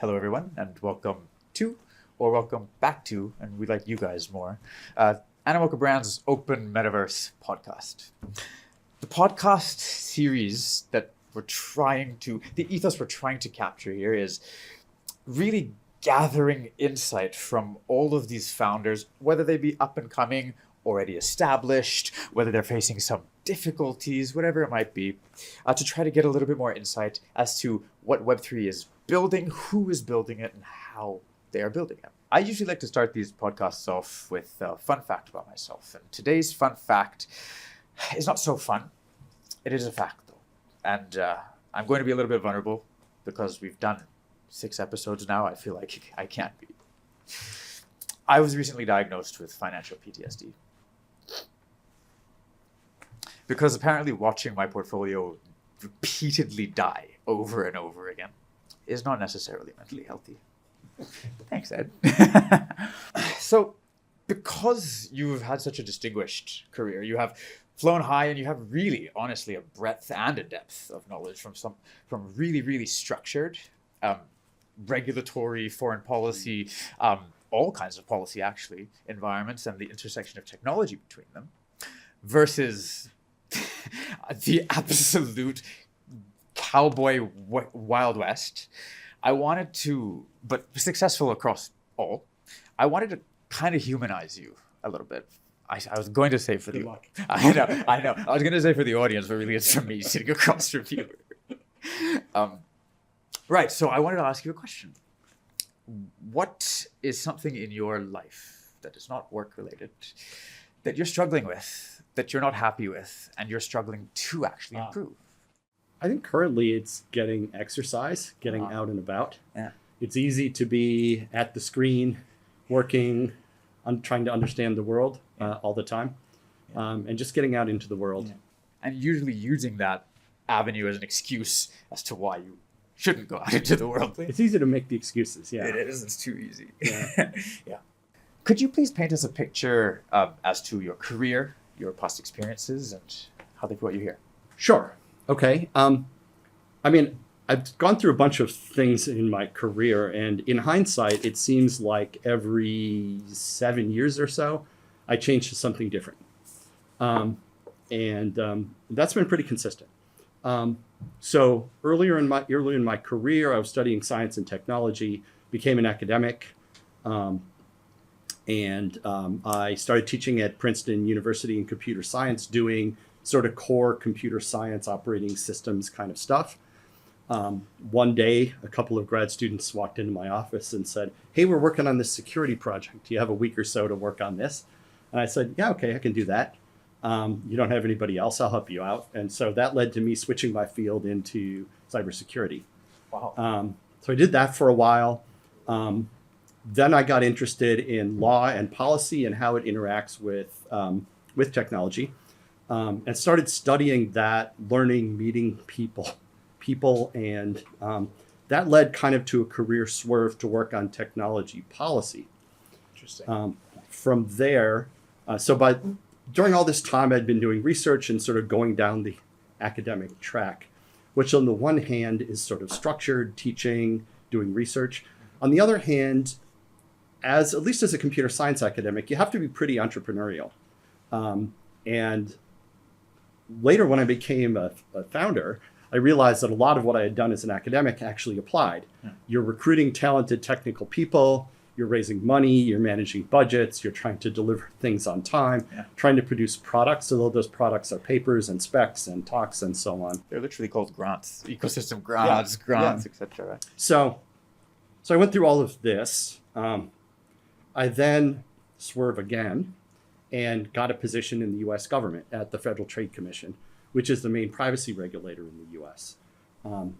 Hello, everyone, and welcome to, or welcome back to, and we like you guys more, Animoca Brand's Open Metaverse Podcast. The podcast series that the ethos we're trying to capture here is really gathering insight from all of these founders, whether they be up and coming, already established, whether they're facing some difficulties, whatever it might be, to try to get a little bit more insight as to what Web3 is building, who is building it, and how they are building it. I usually like to start these podcasts off with a fun fact about myself. And today's fun fact is not so fun. It is a fact, though. And I'm going to be a little bit vulnerable because we've done 6 episodes now. I feel like I can't be. I was recently diagnosed with financial PTSD. Because apparently watching my portfolio repeatedly die over and over again is not necessarily mentally healthy. Thanks, Ed. So, because you've had such a distinguished career, you have flown high and you have really, honestly, a breadth and a depth of knowledge from really, really structured, regulatory, foreign policy, all kinds of policy, actually, environments and the intersection of technology between them, versus the absolute cowboy Wild West. I wanted to, but successful across all, I wanted to kind of humanize you a little bit. I was going to say for Good the luck. I know. I was going to say for the audience, but really it's for me sitting across from you. Right, so I wanted to ask you a question. What is something in your life that is not work-related that you're struggling with, that you're not happy with, and you're struggling to actually improve? I think currently it's getting exercise, getting out and about. Yeah. It's easy to be at the screen, working, trying to understand the world all the time, and just getting out into the world. Yeah. And usually using that avenue as an excuse as to why you shouldn't go out into the world. It's easy to make the excuses, yeah. It is. It's too easy. Yeah. Yeah. Could you please paint us a picture as to your career, your past experiences, and how they brought you here? Sure. Okay. I mean, I've gone through a bunch of things in my career, and in hindsight, it seems like every 7 years or so, I change to something different. And that's been pretty consistent. So earlier in my career, I was studying science and technology, became an academic, and I started teaching at Princeton University in computer science, doing sort of core computer science operating systems kind of stuff. One day, a couple of grad students walked into my office and said, "Hey, we're working on this security project. Do you have a week or so to work on this?" And I said, "Yeah, okay, I can do that. You don't have anybody else, I'll help you out." And so that led to me switching my field into cybersecurity. Wow. So I did that for a while. Then I got interested in law and policy and how it interacts with technology, and started studying that, learning, meeting people, and that led kind of to a career swerve to work on technology policy. Interesting. From there, during all this time, I'd been doing research and sort of going down the academic track, which on the one hand is sort of structured, teaching, doing research. On the other hand, at least as a computer science academic, you have to be pretty entrepreneurial. And later when I became a founder, I realized that a lot of what I had done as an academic actually applied. Yeah. You're recruiting talented technical people, you're raising money, you're managing budgets, you're trying to deliver things on time, trying to produce products, although those products are papers and specs and talks and so on. They're literally called grants, ecosystem grants, etc. Right? So I went through all of this. I then swerve again and got a position in the US government at the Federal Trade Commission, which is the main privacy regulator in the US,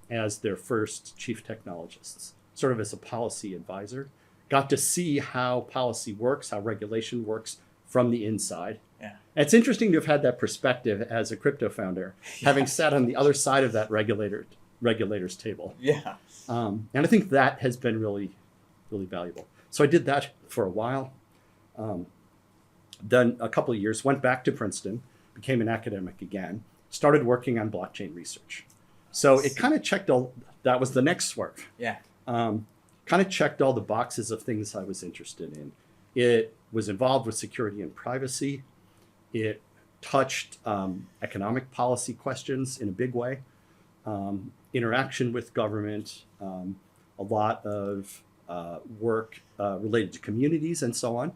as their first chief technologists, sort of as a policy advisor. Got to see how policy works, how regulation works from the inside. Yeah. And it's interesting to have had that perspective as a crypto founder, having sat on the other side of that regulator's table. Yeah. And I think that has been really, really valuable. So I did that for a while. Then a couple of years, went back to Princeton, became an academic again, started working on blockchain research. So it kind of checked that was the next swerve. Yeah. kind of checked all the boxes of things I was interested in. It was involved with security and privacy. It touched economic policy questions in a big way, interaction with government, a lot of work related to communities and so on.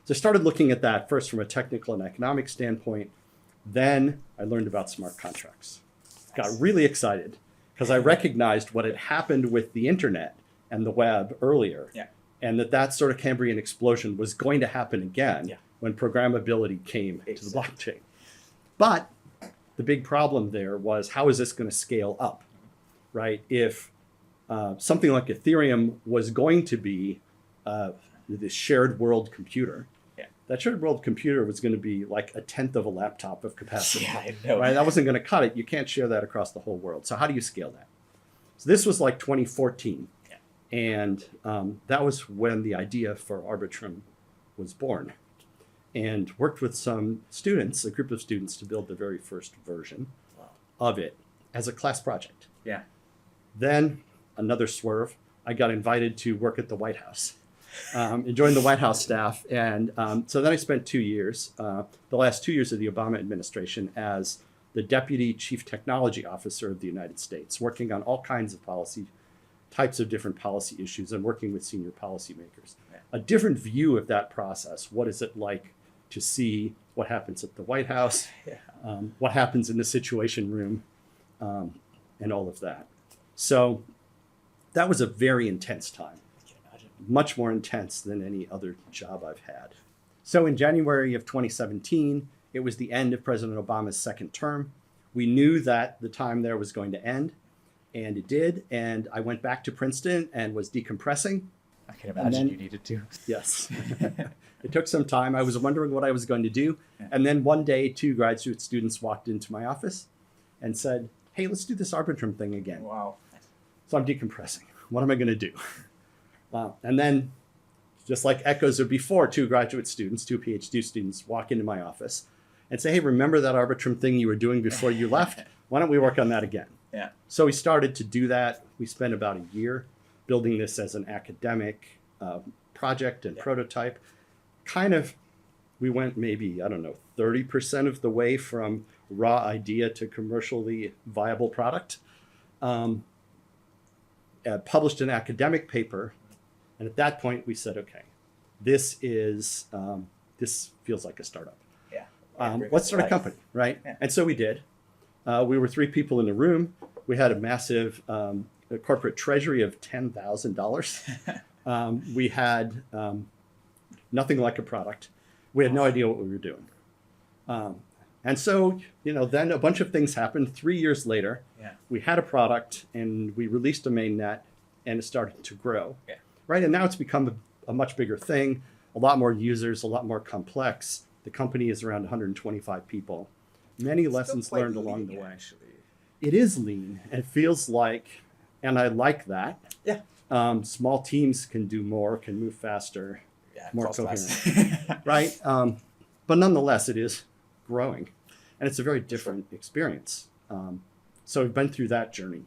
So I started looking at that first from a technical and economic standpoint. Then I learned about smart contracts. Got really excited because I recognized what had happened with the internet and the web earlier, and that sort of Cambrian explosion was going to happen again when programmability came to the blockchain. But the big problem there was, how is this going to scale up, right? If something like Ethereum was going to be this shared world computer, that shared world computer was going to be like a tenth of a laptop of capacity. Yeah, I know. Right? That wasn't going to cut it. You can't share that across the whole world. So how do you scale that? So this was like 2014. And that was when the idea for Arbitrum was born. And worked with some students, a group of students, to build the very first version of it as a class project. Yeah. Then another swerve, I got invited to work at the White House. And joined the White House staff. And so then I spent 2 years, the last 2 years of the Obama administration, as the Deputy Chief Technology Officer of the United States, working on all kinds of types of different policy issues and working with senior policymakers. A different view of that process. What is it like to see what happens at the White House, what happens in the Situation Room, and all of that. So that was a very intense time. Much more intense than any other job I've had. So in January of 2017, it was the end of President Obama's second term. We knew that the time there was going to end, and it did. And I went back to Princeton and was decompressing. I can imagine you needed to. Yes. It took some time. I was wondering what I was going to do. And then one day, 2 graduate students walked into my office and said, "Hey, let's do this Arbitrum thing again." Wow. So I'm decompressing. What am I going to do? And then, just like echoes of before, 2 graduate students, 2 PhD students walk into my office and say, "Hey, remember that Arbitrum thing you were doing before you left? Why don't we work on that again?" Yeah. So we started to do that. We spent about a year building this as an academic project and prototype. We went maybe, 30% of the way from raw idea to commercially viable product. Published an academic paper. And at that point, we said, okay, this feels like a startup. Yeah. Let's start a company, right? Yeah. And so we did. We were 3 people in the room. We had a massive corporate treasury of $10,000. We had nothing like a product. We had no idea what we were doing. And so, then a bunch of things happened. 3 years later, we had a product and we released a mainnet, and it started to grow. Yeah. Right. And now it's become a much bigger thing, a lot more users, a lot more complex. The company is around 125 people. Many lessons learned along the way. Actually. It is lean. And it feels like, and I like that. Yeah. Small teams can do more, can move faster, more coherent. Right. But nonetheless, it is growing. And it's a very different experience. So we've been through that journey,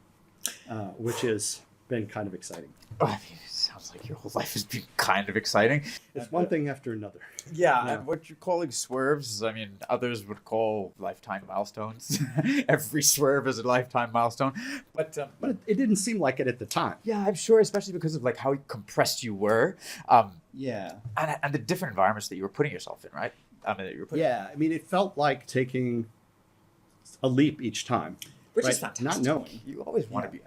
which has been kind of exciting. Oh, I mean, it sounds like your whole life has been kind of exciting. It's one thing after another. Yeah, and what you're calling swerves, I mean, others would call lifetime milestones. Every swerve is a lifetime milestone. But it didn't seem like it at the time. Yeah, I'm sure, especially because of like how compressed you were. And the different environments that you were putting yourself in, right? I mean, it felt like taking a leap each time. Which is fantastic. Not knowing. You always want to be.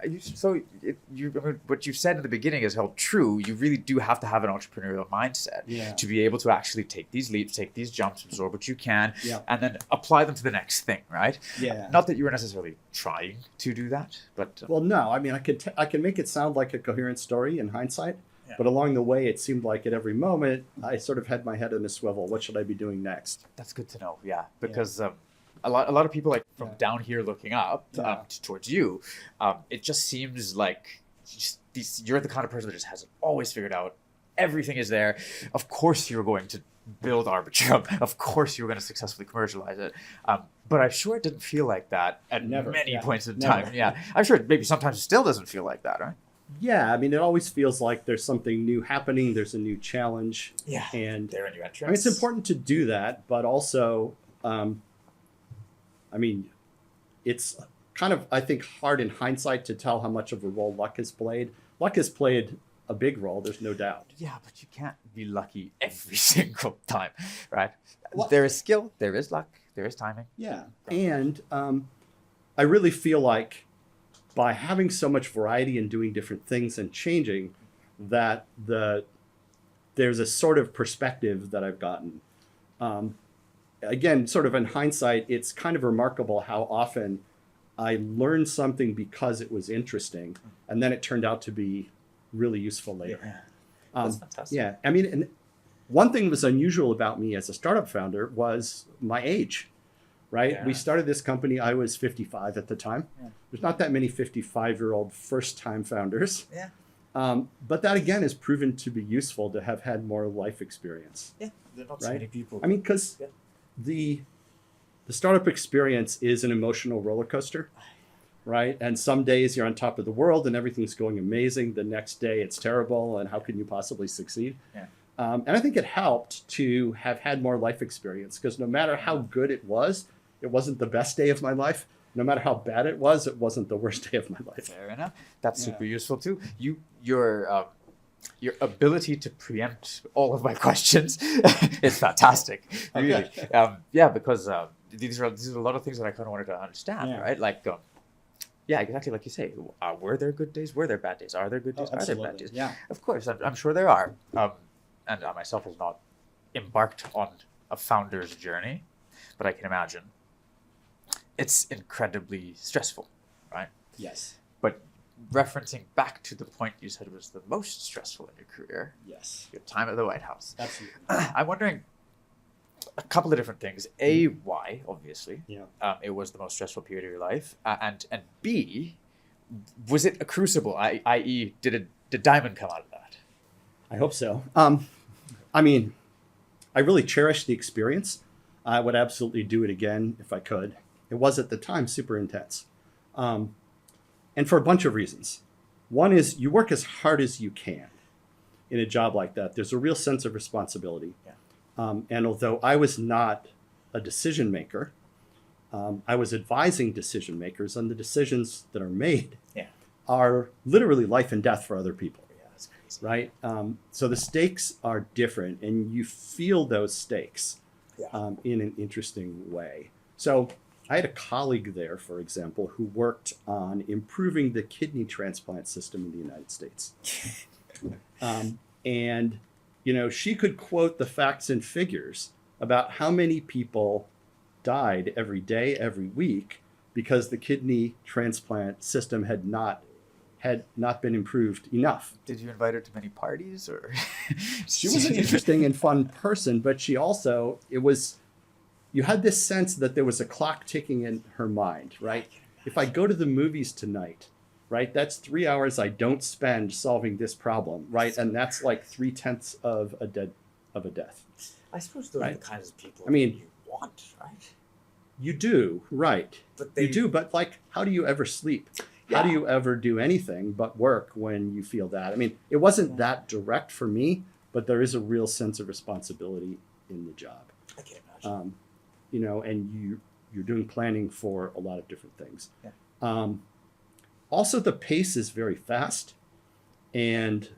What you said in the beginning is held true. You really do have to have an entrepreneurial mindset to be able to actually take these leaps, take these jumps, absorb what you can, and then apply them to the next thing, right? Yeah. Not that you were necessarily trying to do that, but... Well, no. I mean, I can make it sound like a coherent story in hindsight, but along the way, it seemed like at every moment, I sort of had my head in a swivel. What should I be doing next? That's good to know, because... A lot of people from down here looking up towards you, it just seems like you're the kind of person that just has it always figured out. Everything is there. Of course you're going to build Arbitrum. Of course you're going to successfully commercialize it. But I'm sure it didn't feel like that at many points in time. Yeah, I'm sure maybe sometimes it still doesn't feel like that, right? Yeah, I mean, it always feels like there's something new happening. There's a new challenge. Yeah, And they're a new entrance. I mean, it's important to do that, but also, I mean, it's kind of, I think, hard in hindsight to tell how much of a role luck has played. Luck has played a big role, there's no doubt. Yeah, but you can't be lucky every single time, right? Well- There is skill, there is luck, there is timing. Yeah. And I really feel like by having so much variety and doing different things and changing, that there's a sort of perspective that I've gotten. Again, sort of in hindsight, it's kind of remarkable how often I learned something because it was interesting, and then it turned out to be really useful later. Yeah. That's fantastic. Yeah, I mean, and one thing that was unusual about me as a startup founder was my age, right? Yeah. We started this company, I was 55 at the time. Yeah. There's not that many 55-year-old first-time founders. Yeah. But that, again, has proven to be useful to have had more life experience. Yeah, there are not so Right? many people. I mean, because Yeah. the startup experience is an emotional roller coaster, right? And some days you're on top of the world and everything's going amazing. The next day it's terrible, and how can you possibly succeed? Yeah. And I think it helped to have had more life experience, because no matter how good it wasn't the best day of my life. No matter how bad it wasn't the worst day of my life. Fair enough. That's Yeah. super useful too. Your ability to preempt all of my questions is fantastic. Really. Yeah, because these are a lot of things that I kind of wanted to understand, Yeah. right? Like, yeah, exactly like you say. Were there good days? Were there bad days? Are there good days? Are there bad days? Yeah. Of course, I'm sure there are. And I myself has not embarked on a founder's journey, but I can imagine it's incredibly stressful, right? Yes. But referencing back to the point you said was the most stressful in your career, Yes. your time at the White House. Absolutely. I'm wondering a couple of different things. A, why, obviously. Yeah. It was the most stressful period of your life. And B, was it a crucible, i.e., did diamond come out of that? I hope so. I mean, I really cherished the experience. I would absolutely do it again if I could. It was at the time super intense. And for a bunch of reasons. One is you work as hard as you can in a job like that. There's a real sense of responsibility. Yeah. And although I was not a decision maker, I was advising decision makers on the decisions that are made Yeah. are literally life and death for other people. Yeah, that's crazy. Right? So the stakes are different, and you feel those stakes in an interesting way. So I had a colleague there, for example, who worked on improving the kidney transplant system in the United States. And, she could quote the facts and figures about how many people died every day, every week, because the kidney transplant system had not been improved enough. Did you invite her to many parties, or? She was an interesting and fun person, but she also, you had this sense that there was a clock ticking in her mind, right? If I go to the movies tonight, right, that's 3 hours I don't spend solving this problem, right? And that's like 3/10 of a death. I suppose those are the kinds of people I mean, you want, right? You do, right? But You do, but like, how do you ever sleep? How do you ever do anything but work when you feel that? I mean, it wasn't that direct for me, but there is a real sense of responsibility in the job. I can imagine. And you're doing planning for a lot of different things. Yeah. Also, the pace is very fast, and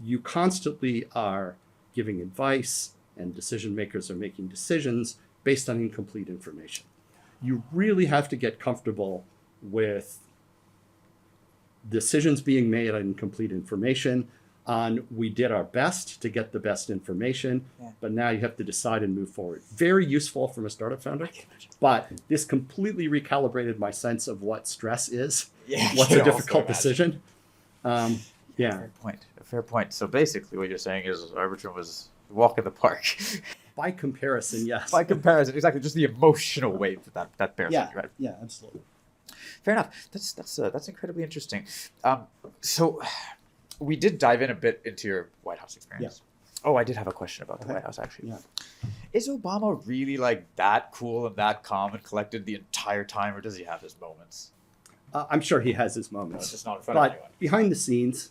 you constantly are giving advice, and decision makers are making decisions based on incomplete information. You really have to get comfortable with decisions being made on incomplete information, on we did our best to get the best information, but now you have to decide and move forward. Very useful from a startup founder, but this completely recalibrated my sense of what stress is, what's a difficult decision. Fair point. So basically what you're saying is Arbitrum was a walk in the park. By comparison, yes. By comparison, exactly. Just the emotional weight that bears on you, right? Yeah, absolutely. Fair enough. That's incredibly interesting. So we did dive in a bit into your White House experience. Yeah. Oh, I did have a question about the White House, actually. Yeah. Is Obama really like that cool and that calm and collected the entire time, or does he have his moments? I'm sure he has his moments. It's just not in front of anyone. Behind the scenes,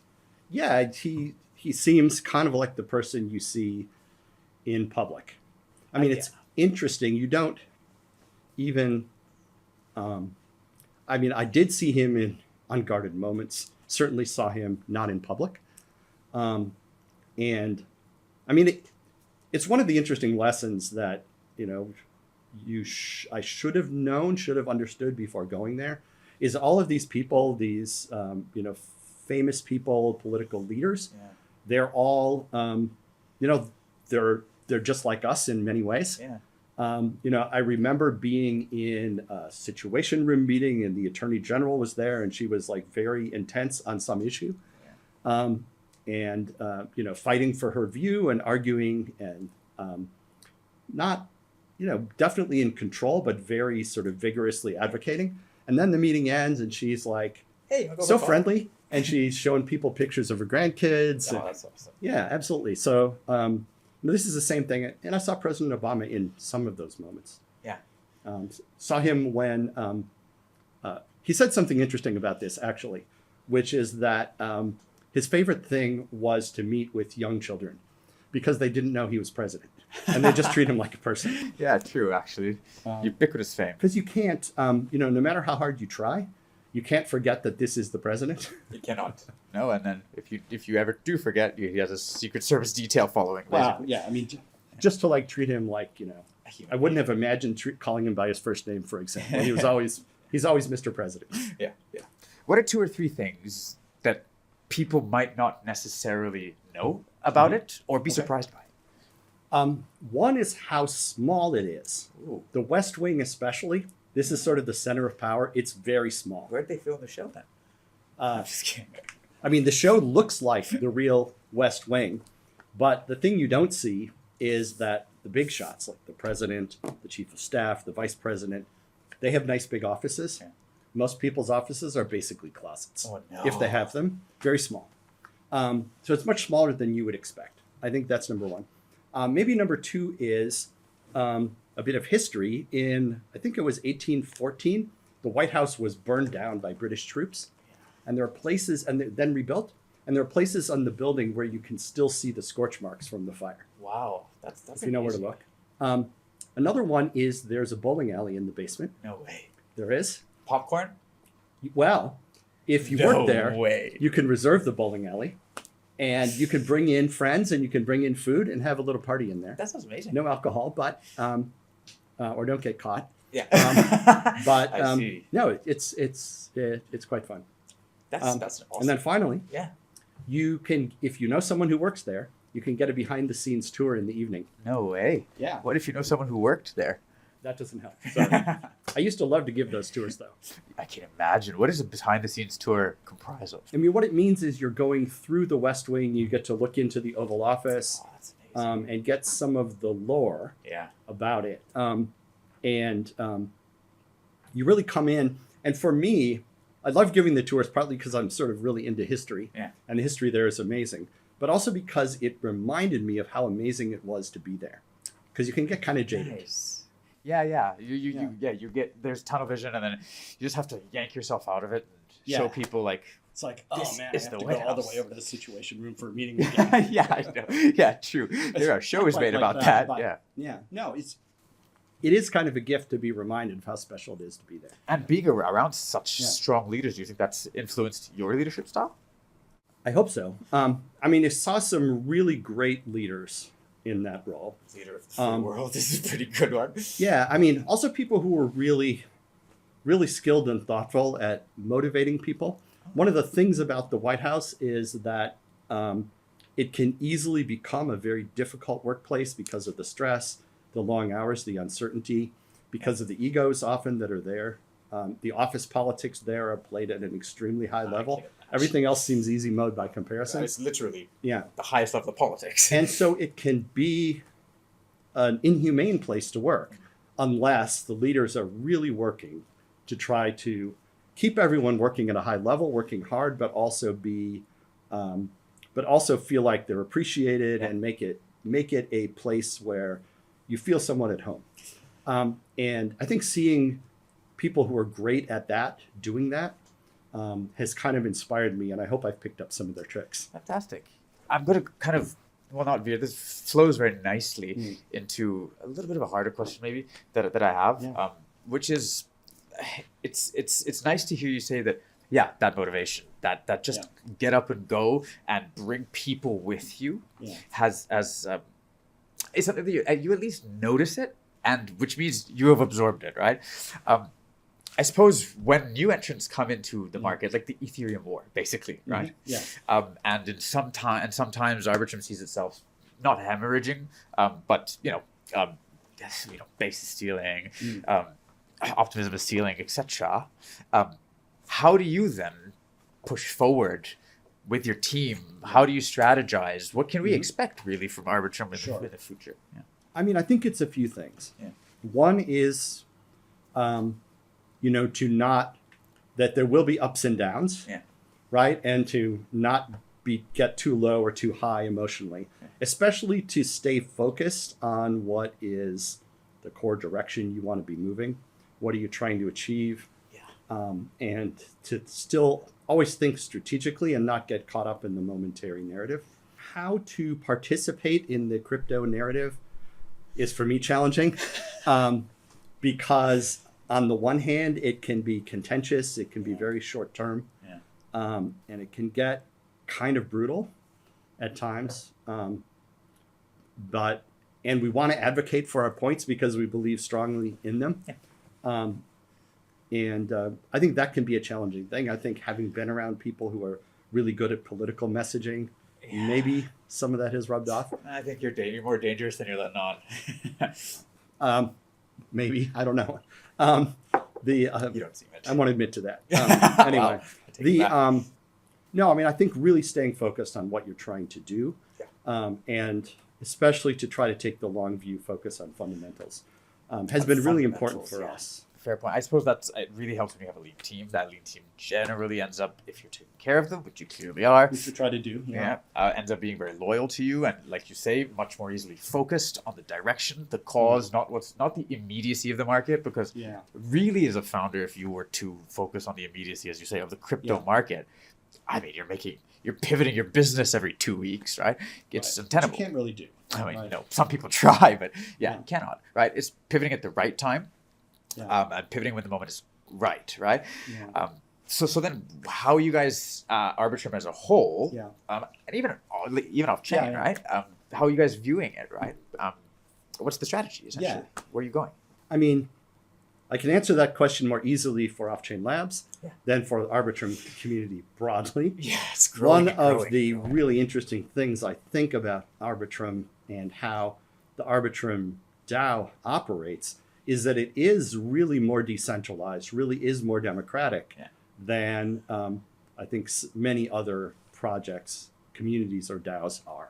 Yeah, he seems kind of like the person you see in public. I mean, it's interesting. You don't even. I mean, I did see him in unguarded moments. Certainly saw him not in public. And I mean, it's one of the interesting lessons that, you know, I should have known, should have understood before going there, is all of these people, these, you know, famous people, political leaders, they're all, you know, they're just like us in many ways. Yeah. You know, I remember being in a situation room meeting and the attorney general was there and she was like very intense on some issue. Yeah. You know, fighting for her view and arguing and not, you know, definitely in control, but very sort of vigorously advocating. And then the meeting ends and she's like, hey, so friendly. And she's showing people pictures of her grandkids. Oh, that's awesome. Yeah, absolutely. So this is the same thing. And I saw President Obama in some of those moments. Yeah. Saw him when he said something interesting about this, actually, which is that his favorite thing was to meet with young children because they didn't know he was president. And they just treat him like a person. Yeah, true, actually. Ubiquitous fame. Because you can't, you know, no matter how hard you try, you can't forget that this is the president. You cannot. No, and then if you ever do forget, he has a Secret Service detail following. Wow, yeah, I mean, just to like treat him like, you know, I wouldn't have imagined calling him by his first name, for example. He's always Mr. President. Yeah, yeah. What are 2 or 3 things that people might not necessarily know about it or be surprised by? One is how small it is. Ooh. The West Wing especially, this is sort of the center of power. It's very small. Where'd they film the show then? I'm just kidding. I mean, the show looks like the real West Wing, but the thing you don't see is that the big shots, like the president, the chief of staff, the vice president, they have nice big offices. Yeah. Most people's offices are basically closets. Oh, no. If they have them, very small. So it's much smaller than you would expect. I think that's number one. Maybe number 2 is a bit of history. In, I think it was 1814, the White House was burned down by British troops. And there are places, and then rebuilt, and there are places on the building where you can still see the scorch marks from the fire. Wow, that's if you know where to look. Another one is there's a bowling alley in the basement. No way. There is. Popcorn? Well, if you work there, you can reserve the bowling alley. And you can bring in friends and you can bring in food and have a little party in there. That sounds amazing. No alcohol, but or don't get caught. Yeah. But I see. No, it's quite fun. That's awesome. And then finally, yeah, you can, if you know someone who works there, you can get a behind the scenes tour in the evening. No way. Yeah. What if you know someone who worked there? That doesn't help. Sorry. I used to love to give those tours, though. I can imagine. What does a behind-the-scenes tour comprise of? I mean, what it means is you're going through the West Wing. You get to look into the Oval Office and get some of the lore about it. You really come in. And for me, I love giving the tours partly because I'm sort of really into history. Yeah. And the history there is amazing. But also because it reminded me of how amazing it was to be there. Because you can get kind of jaded. Nice. Yeah. You get, there's tunnel vision, and then you just have to yank yourself out of it and show people like, it's like, oh man, I have to go all the way over to the Situation Room for a meeting. Yeah, I know. Yeah, true. There are shows made about that. Yeah. No, it is kind of a gift to be reminded of how special it is to be there. And being around such strong leaders, do you think that's influenced your leadership style? I hope so. I mean, I saw some really great leaders in that role. Leader of the free world is a pretty good one. Yeah, I mean, also people who were really, really skilled and thoughtful at motivating people. One of the things about the White House is that it can easily become a very difficult workplace because of the stress, the long hours, the uncertainty, because of the egos often that are there. The office politics there are played at an extremely high level. Everything else seems easy mode by comparison. It's literally the highest level of politics. And so it can be an inhumane place to work unless the leaders are really working to try to keep everyone working at a high level, working hard, but also feel like they're appreciated and make it a place where you feel somewhat at home. And I think seeing people who are great at that, doing that, has kind of inspired me, and I hope I've picked up some of their tricks. Fantastic. I'm going to kind of, well, not veer. This flows very nicely into a little bit of a harder question, maybe that I have, which is, it's nice to hear you say that. Yeah, that motivation, that just get up and go and bring people with you, is something that you at least notice it, and which means you have absorbed it, right? I suppose when new entrants come into the market, like the Ethereum war, basically, right? And sometimes Arbitrum sees itself not hemorrhaging, but basis stealing, optimism is stealing, etc. How do you then push forward with your team? How do you strategize? What can we expect really from Arbitrum in the future? Yeah. I mean, I think it's a few things. One is, that there will be ups and downs, right? And to not get too low or too high emotionally, especially to stay focused on what is the core direction you want to be moving. What are you trying to achieve? And to still always think strategically and not get caught up in the momentary narrative. How to participate in the crypto narrative is for me challenging, because on the one hand, it can be contentious, it can be very short term, and it can get kind of brutal at times. And we want to advocate for our points because we believe strongly in them. And I think that can be a challenging thing. I think having been around people who are really good at political messaging, maybe some of that has rubbed off. I think you're more dangerous than you're letting on. Maybe, I don't know. You don't seem it. I won't admit to that. Anyway, no, I mean, I think really staying focused on what you're trying to do, and especially to try to take the long view focus on fundamentals, has been really important for us. Fair point. I suppose it really helps when you have a lean team. That lean team generally ends up, if you're taking care of them, which you clearly are, which we try to do, ends up being very loyal to you, and like you say, much more easily focused on the direction, the cause, not the immediacy of the market. Because really, as a founder, if you were to focus on the immediacy, as you say, of the crypto market, I mean, you're pivoting your business every 2 weeks, right? It's untenable. Which you can't really do. I mean, some people try, but you cannot, right? It's pivoting at the right time. And pivoting when the moment is right? So then, how are you guys, Arbitrum as a whole, and even off-chain, right? How are you guys viewing it, right? What's the strategy, essentially? Where are you going? I mean, I can answer that question more easily for Offchain Labs than for the Arbitrum community broadly. It's growing. One of the really interesting things I think about Arbitrum and how the Arbitrum DAO operates is that it is really more decentralized, really is more democratic than I think many other projects, communities, or DAOs are.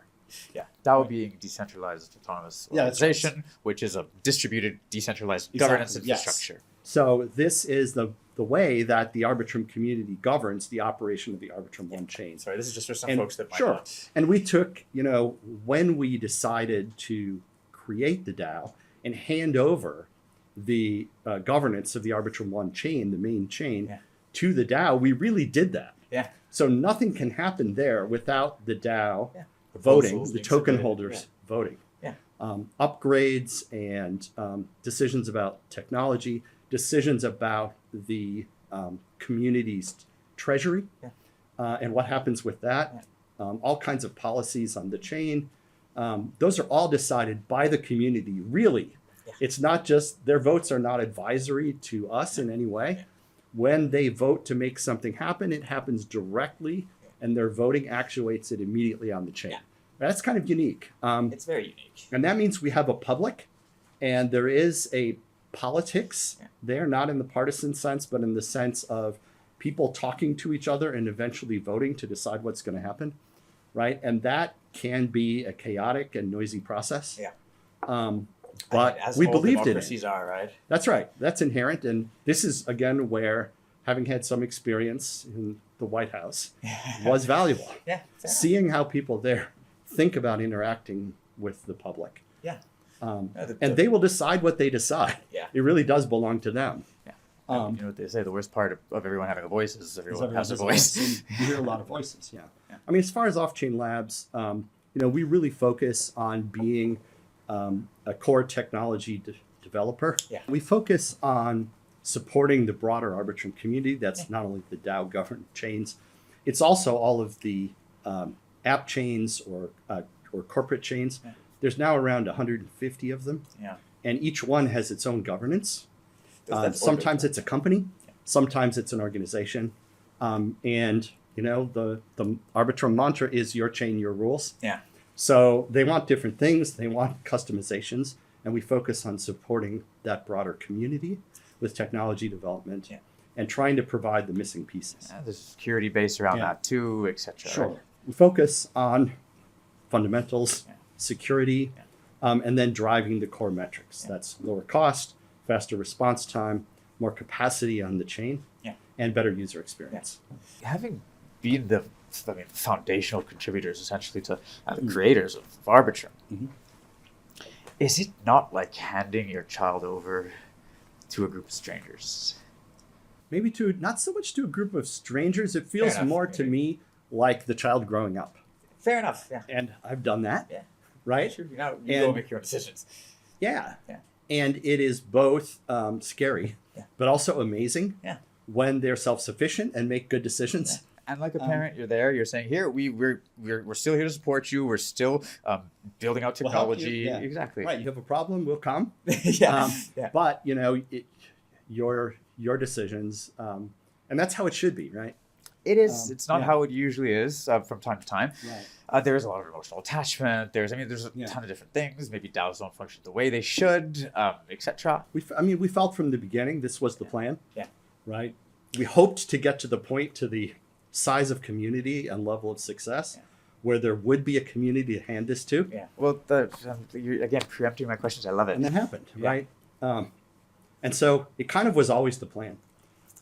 DAO being decentralized autonomous organization, which is a distributed, decentralized governance infrastructure. So this is the way that the Arbitrum community governs the operation of the Arbitrum One chain. Sorry, this is just for some folks that might not. And we took, when we decided to create the DAO and hand over the governance of the Arbitrum One chain, the main chain, to the DAO, we really did that. So nothing can happen there without the DAO voting, the token holders voting. Upgrades and decisions about technology, decisions about the community's treasury and what happens with that, all kinds of policies on the chain. Those are all decided by the community, really. It's not just, their votes are not advisory to us in any way. When they vote to make something happen, it happens directly, and their voting actuates it immediately on the chain. That's kind of unique. It's very unique. And that means we have a public, and there is a politics there, not in the partisan sense, but in the sense of people talking to each other and eventually voting to decide what's going to happen, right? And that can be a chaotic and noisy process. But we believed in it. Are, right? That's right. That's inherent. And this is, again, where having had some experience in the White House was valuable. Seeing how people there think about interacting with the public. And they will decide what they decide. It really does belong to them. You know what they say, the worst part of everyone having a voice is everyone has a voice. voice. You hear a lot of voices, yeah. I mean, as far as Offchain Labs, we really focus on being a core technology developer. Yeah. We focus on supporting the broader Arbitrum community. That's not only the DAO governed chains, it's also all of the app chains or corporate chains. Yeah. There's now around 150 of them. Yeah. And each one has its own governance. Orbit. Sometimes it's a company, sometimes it's an organization. And the Arbitrum mantra is your chain, your rules. Yeah. So they want different things. They want customizations. And we focus on supporting that broader community with technology development and trying to provide the missing pieces. Yeah, there's security based around that too, etc. Sure. Right? We focus on fundamentals, security, and then driving the core metrics. That's lower cost, faster response time, more capacity on the chain, and better user experience. Having been the foundational contributors essentially to the creators of Arbitrum, is it not like handing your child over to a group of strangers? Maybe not so much to a group of strangers. It feels more to me like the child growing up. Fair enough. Yeah. And I've done that. Yeah. Right? Sure. You go make your own decisions. Yeah. And it is both scary, but also amazing when they're self-sufficient and make good decisions. And like a parent, you're there. You're saying, "Here, we're still here to support you. We're still building out technology." We'll help you. Exactly. Right. You have a problem, we'll come. But your decisions, and that's how it should be, right? It is. It's not how it usually is from time to time. Right. There is a lot of emotional attachment. There's a ton of different things. Maybe DAOs don't function the way they should, etc. We felt from the beginning this was the plan. Yeah. Right. We hoped to get to the size of community and level of success where there would be a community to hand this to. Yeah. Well, you're again preempting my questions. I love it. And that happened, right? And so it kind of was always the plan.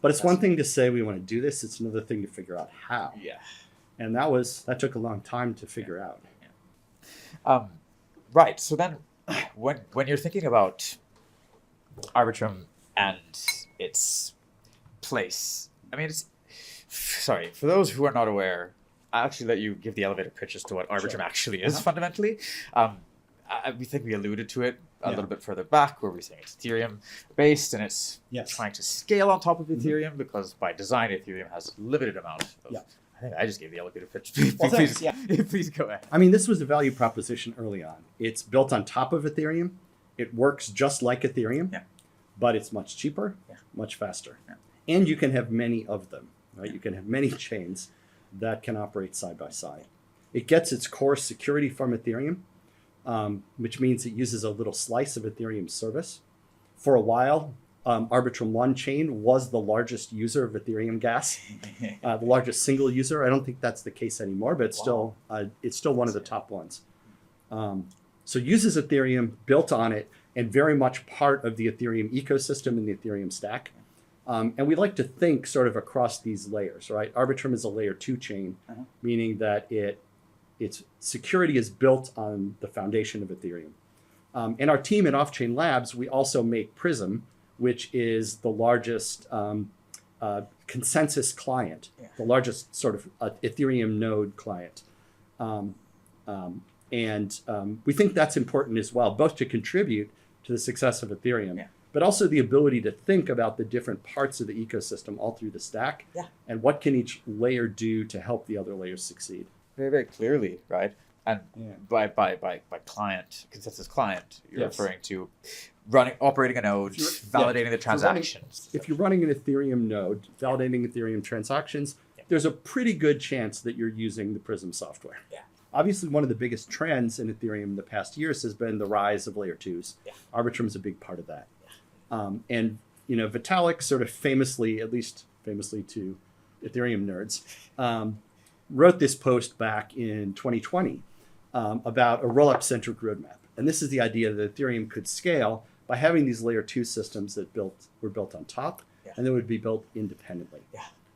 But it's one thing to say we want to do this. It's another thing to figure out how. Yeah. And that took a long time to figure out. Yeah. Right. So then when you're thinking about Arbitrum and its place, sorry, for those who are not aware, I'll actually let you give the elevator pitch as to what Arbitrum actually is fundamentally. We think we alluded to it a little bit further back where we're saying it's Ethereum based and it's trying to scale on top of Ethereum because by design Ethereum has a limited amount of I think I just gave the elevator pitch. Please go ahead. This was the value proposition early on. It's built on top of Ethereum. It works just like Ethereum, but it's much cheaper, much faster. And you can have many of them, right? You can have many chains that can operate side by side. It gets its core security from Ethereum, which means it uses a little slice of Ethereum service. For a while, Arbitrum One chain was the largest user of Ethereum gas, the largest single user. I don't think that's the case anymore, but it's still one of the top ones. So uses Ethereum, built on it, and very much part of the Ethereum ecosystem and the Ethereum stack. And we like to think sort of across these layers, right? Arbitrum is a layer 2 chain, meaning that its security is built on the foundation of Ethereum. And our team at Offchain Labs, we also make Prism, which is the largest consensus client, the largest sort of Ethereum node client. We think that's important as well, both to contribute to the success of Ethereum, but also the ability to think about the different parts of the ecosystem all through the stack and what can each layer do to help the other layers succeed. Very, very clearly, right? And by client, consensus client, you're referring to operating a node, validating the transactions. If you're running an Ethereum node, validating Ethereum transactions, there's a pretty good chance that you're using the Prism software. Obviously, one of the biggest trends in Ethereum in the past years has been the rise of layer 2s. Arbitrum is a big part of that. And Vitalik sort of famously, at least famously to Ethereum nerds, wrote this post back in 2020 about a roll-up centric roadmap. And this is the idea that Ethereum could scale by having these layer 2 systems that were built on top and then would be built independently.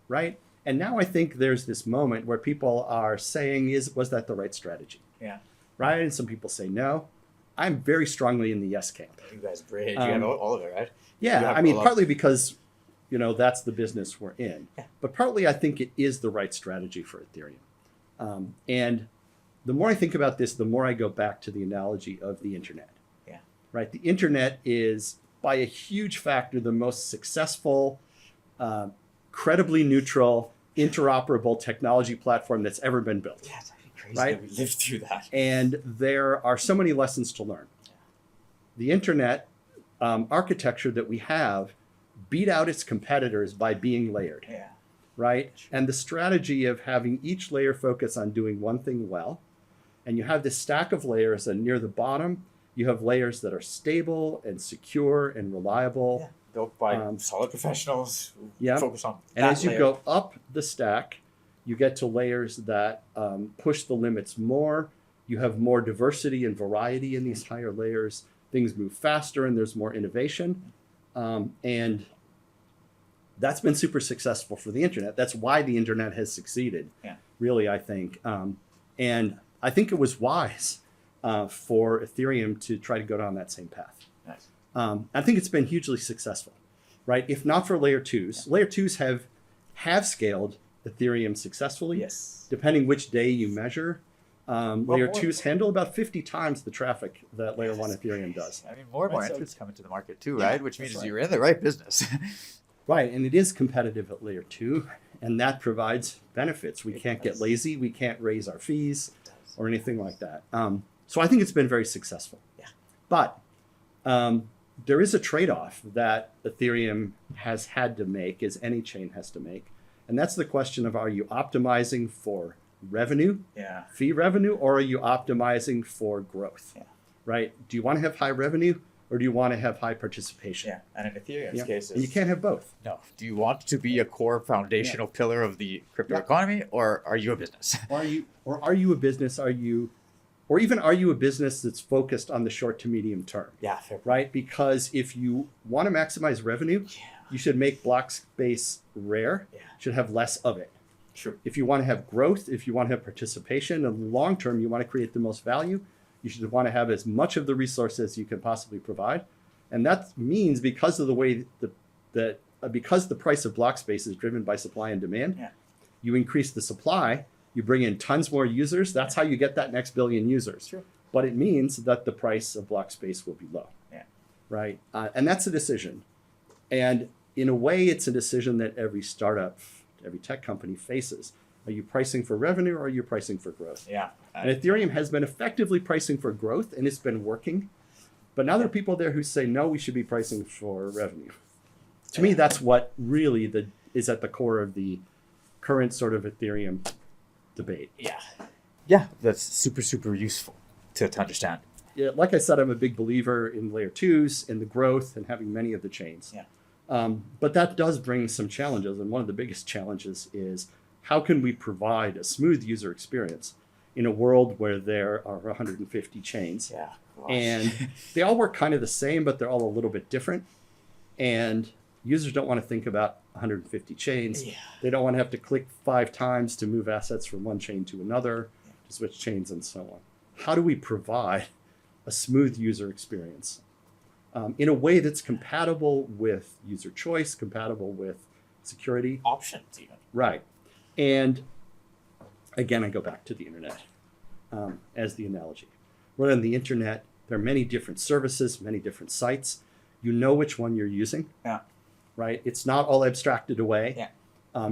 Right? And now I think there's this moment where people are saying, was that the right strategy? Right? And some people say no. I'm very strongly in the yes camp. You guys bridge. You have all of it, right? Yeah, partly because that's the business we're in. Yeah. But partly I think it is the right strategy for Ethereum. And the more I think about this, the more I go back to the analogy of the internet. Yeah. Right? The internet is by a huge factor the most successful, credibly neutral, interoperable technology platform that's ever been built. Yeah, it's actually crazy Right? that we lived through that. And there are so many lessons to learn. Yeah. The internet architecture that we have beat out its competitors by being layered, Yeah. right? And the strategy of having each layer focus on doing one thing well, and you have this stack of layers, and near the bottom, you have layers that are stable and secure and reliable. Yeah. Built by solid professionals who Yeah. focus on And that as you layer. go up the stack, you get to layers that push the limits more. You have more diversity and variety in these higher layers. Things move faster and there's more innovation. And that's been super successful for the internet. That's why the internet has succeeded, really, I think. And I think it was wise for Ethereum to try to go down that same path. Nice. I think it's been hugely successful, right? If not for layer twos, layer twos have scaled Ethereum successfully. Yes. Depending which day you measure, layer more- twos handle about 50 times the traffic that layer one Ethereum does. I mean, more and more Right, so entrants come into the market too, Yeah, right? Which that's means right. you're in the right business. Right, and it is competitive at layer two, and that provides benefits. We can't get lazy, we can't raise our fees or anything like that. So I think it's been very successful. Yeah. But there is a trade-off that Ethereum has had to make, as any chain has to make, and that's the question of, are you optimizing for revenue, Yeah. fee revenue, or are you optimizing for growth? Yeah. Right? Do you want to have high revenue, or do you want to have high participation? Yeah. And in Ethereum's Yeah. case, And you can't have both. no. Do you want to be a core foundational pillar of the crypto economy, or are you a business? Are you a business? Are you a business that's focused on the short to medium term? Yeah. Fair point. Right? Because if you want to maximize revenue, you should make block space rare. Yeah. Should have less of it. True. If you want to have growth, if you want to have participation, in the long term, you want to create the most value, you should want to have as much of the resources you can possibly provide. And that means, because of the way because the price of block space is driven by supply and demand, you increase the supply, you bring in tons more users. That's how you get that next billion users. True. But it means that the price of block space will be low. Yeah. Right. And that's a decision. And in a way, it's a decision that every startup, every tech company faces. Are you pricing for revenue, or are you pricing for growth? Yeah. And Ethereum has been effectively pricing for growth, and it's been working. But now there are people there who say, no, we should be pricing for revenue. To me, that's what really is at the core of the current sort of Ethereum debate. Yeah. Yeah. That's super, super useful to understand. Yeah, like I said, I'm a big believer in layer twos, in the growth, and having many of the chains. Yeah. But that does bring some challenges. And one of the biggest challenges is, how can we provide a smooth user experience in a world where there are 150 chains? Yeah. Gosh. And they all work kind of the same, but they're all a little bit different. And users don't want to think about 150 chains. Yeah. They don't want to have to click 5 times to move assets from one chain to another, to switch chains and so on. How do we provide a smooth user experience in a way that's compatible with user choice, compatible with security? Options even. Right. And again, I go back to the internet as the analogy. We're on the internet. There are many different services, many different sites. You know which one you're using. Yeah. Right. It's not all abstracted away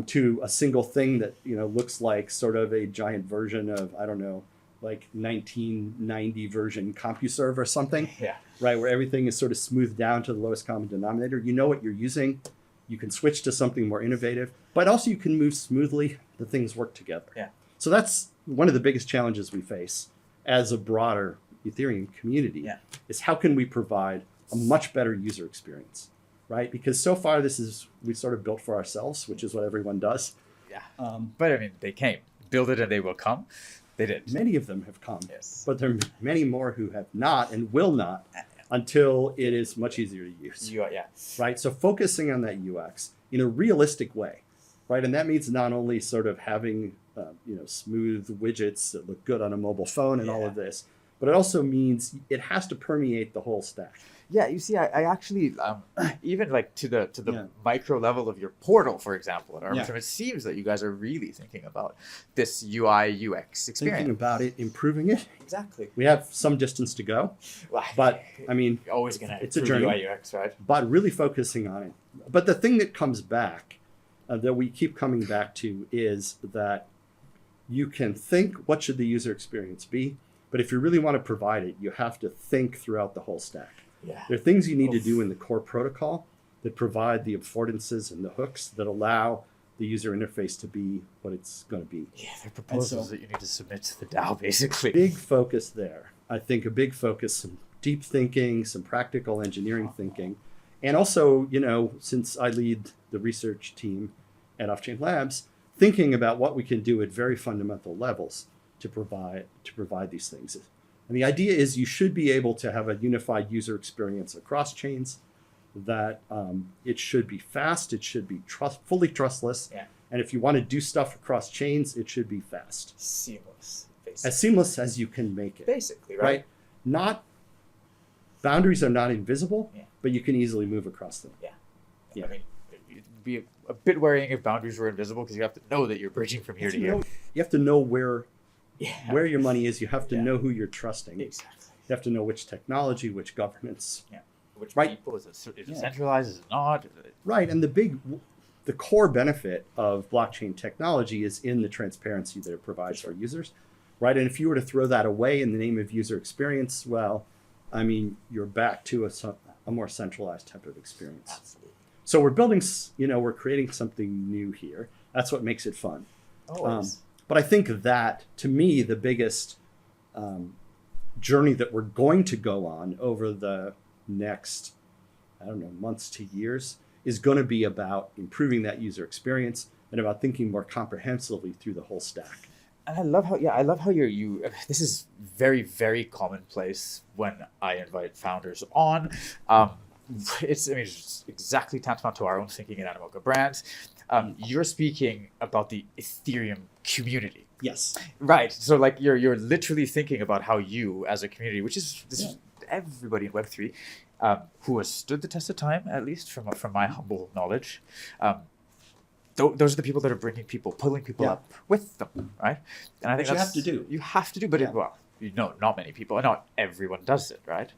to a single thing that looks like sort of a giant version of, I don't know, like 1990 version CompuServe or something. Yeah. Right, where everything is sort of smoothed down to the lowest common denominator. You know what you're using. You can switch to something more innovative, but also you can move smoothly. The things work together. Yeah. So that's one of the biggest challenges we face as a broader Ethereum community. Yeah. Is how can we provide a much better user experience, right? Because so far we sort of built for ourselves, which is what everyone does. Yeah. But I mean, they came. Build it and they will come. They did. Many of them have come, Yes. but there are many more who have not and will not until it is much easier to use. Yeah. Right? So focusing on that UX in a realistic way, right? And that means not only sort of having, smooth widgets that look good on a mobile phone and all of this, but it also means it has to permeate the whole stack. Yeah, you see, I actually even like to the Yeah. micro level of your portal, for example, at Arbitrum, Yeah. it seems that you guys are really thinking about this UI UX experience. Thinking about it, improving it. Exactly. We have some distance to go, Well, but I mean, you're always gonna it's a improve journey. UI UX, right? but really focusing on it. But the thing that comes back, that we keep coming back to, is that you can think, what should the user experience be? But if you really want to provide it, you have to think throughout the whole stack. Yeah. There are things you need to do in the core protocol that provide the affordances and the hooks that allow the user interface to be what it's going to be. Yeah, they're proposals that you need to submit to the DAO, basically. Big focus there. I think a big focus, some deep thinking, some practical engineering thinking. And also, since I lead the research team at Offchain Labs, thinking about what we can do at very fundamental levels to provide these things. And the idea is you should be able to have a unified user experience across chains, that it should be fast, it should be fully trustless. Yeah. And if you want to do stuff across chains, it should be fast. Seamless, basically. As seamless as you can make it. Basically, Right? Boundaries are not invisible, Yeah. but you can easily move across them. Yeah. Yeah. I mean, it'd be a bit worrying if boundaries were invisible, because you have to know that you're bridging from here to here. You have to know where Yeah. your money is. You have to Yeah. know who you're trusting. Exactly. You have to know which technology, which governance. Yeah. Which Right. people, is it Yeah. centralized, is it not? Right. And the core benefit of blockchain technology is in the transparency that it provides for users. Right. And if you were to throw that away in the name of user experience, well, I mean, you're back to a more centralized type of experience. Absolutely. So we're building, we're creating something new here. That's what makes it fun. Always. But I think that, to me, the biggest journey that we're going to go on over the next, months to years, is going to be about improving that user experience and about thinking more comprehensively through the whole stack. And I love how you this is very, very commonplace when I invite founders on. It's exactly tantamount to our own thinking at Animoca Brands. You're speaking about the Ethereum community. Yes. Right. So like you're literally thinking about how you as a community, which is is everybody in Web3, who has stood the test of time, at least from my humble knowledge. Those are the people that are pulling people up with them, right? And I think Which you have to do. You have to do, but not many people, and not everyone does it, right?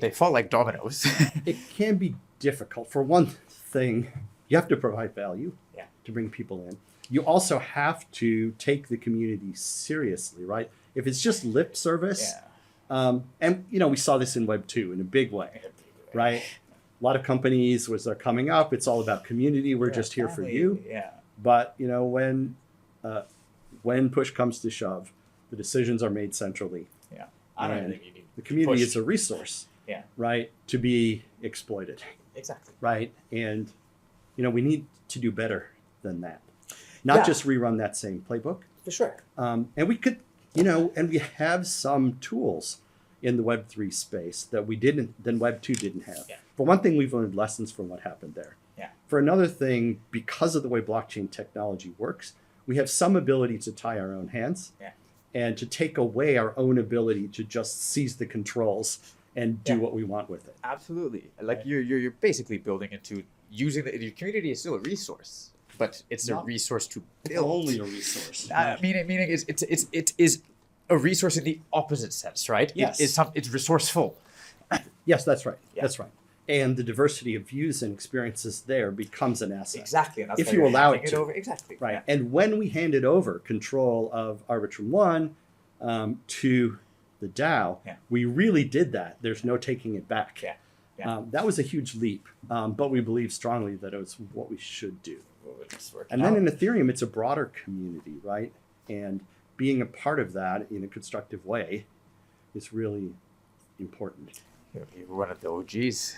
They fall like dominoes. It can be difficult. For one thing, you have to provide value Yeah. to bring people in. You also have to take the community seriously, right? If it's just lip service, and we saw this in Web 2 in a big way, right? A lot of companies, as they're coming up, it's all about community. We're just here for you. Yeah. But when push comes to shove, the decisions are made centrally. Yeah. I don't And think you need the community push. is a resource, Yeah. right, to be exploited, Exactly. right? And we need to do better than that. Not Yeah. just rerun that same playbook. For sure. And we could, and we have some tools in the Web3 space that Web 2 didn't have. Yeah. For one thing, we've learned lessons from what happened there. Yeah. For another thing, because of the way blockchain technology works, we have some ability to tie our own hands and to take away our own ability to just seize the controls and do what we want with it. Absolutely. Like you're basically building into using your community is still a resource, but it's a resource to build. Only a resource. Meaning it is a resource in the opposite sense, right? Yes. It's resourceful. Yes, that's right. Yeah. That's right. And the diversity of views and experiences there becomes an asset. Exactly. And that's If why you you're allow handing it to. over. Exactly. Right. Yeah. And when we handed over control of Arbitrum 1 to the DAO, we really did that. There's no taking it back. Yeah. Yeah. That was a huge leap, but we believe strongly that it was what we should do. Well, it's working And then out. in Ethereum, it's a broader community, right? And being a part of that in a constructive way is really important. You're one of the OGs,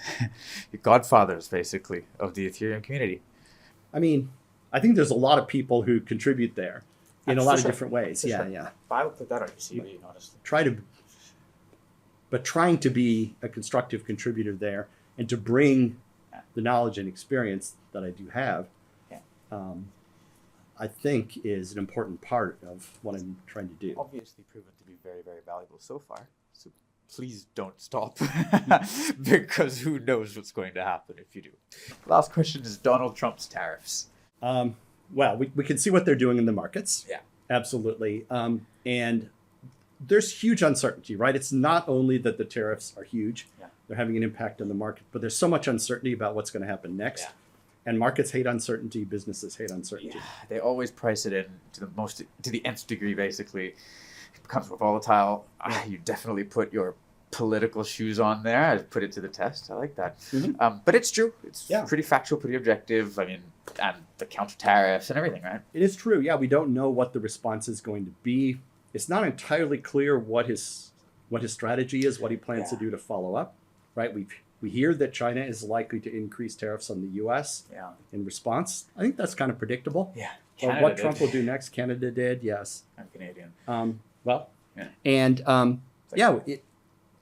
your godfathers, basically, of the Ethereum community. I mean, I think there's a lot of people who contribute there in a For lot of sure. different ways. For Yeah, sure. yeah. But I would put that on your CV, honestly. Trying to be a constructive contributor there and to bring the knowledge and experience that I do have, I think is an important part of what I'm trying to do. Obviously proven to be very, very valuable so far. So please don't stop because who knows what's going to happen if you do. Last question is Donald Trump's tariffs. Well, we can see what they're doing in the markets. Yeah. Absolutely. And there's huge uncertainty, right? It's not only that the tariffs are huge, they're having an impact on the market, but there's so much uncertainty about what's going to happen next. Yeah. And markets hate uncertainty, businesses hate uncertainty. Yeah, they always price it in to the nth degree, basically. It becomes more volatile. You definitely put your political shoes on there. I put it to the test. I like that. Mm-hmm. But it's true. It's pretty factual, pretty objective. I mean, and the counter tariffs and everything, right? It is true. Yeah, we don't know what the response is going to be. It's not entirely clear what his strategy is, what he plans to do to follow up, right? We hear that China is likely to increase tariffs on the U.S. In response. I think that's kind of predictable. Yeah. But what Trump will do next, Canada did, yes. I'm Canadian.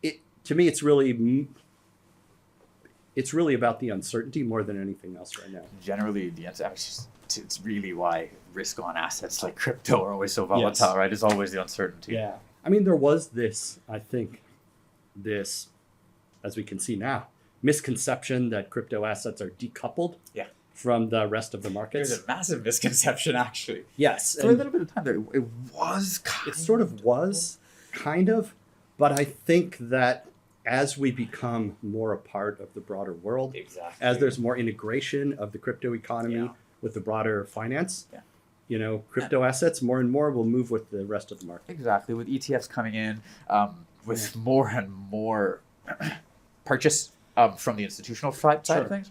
It to me, it's really about the uncertainty more than anything else right now. Generally, it's really why risk-on assets like crypto are always so volatile, right? It's always the uncertainty. Yeah. I mean, there was this, as we can see now, misconception that crypto assets are decoupled from the rest of the markets. There's a massive misconception, actually. Yes. For a little bit of time there, it was kind of, but I think that as we become more a part of the broader world, as there's more integration of the crypto economy with the broader finance, crypto assets more and more will move with the rest of the market. Exactly. With ETFs coming in, with more and more purchase from the institutional side of things,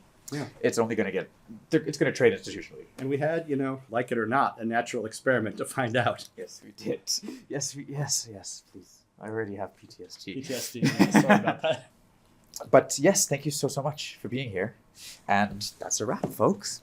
it's only going to it's going to trade institutionally. And we had, like it or not, a natural experiment to find out. Yes, we did. Yes, please. I already have PTSD. Sorry about that. But yes, thank you so much for being here. And that's a wrap, folks.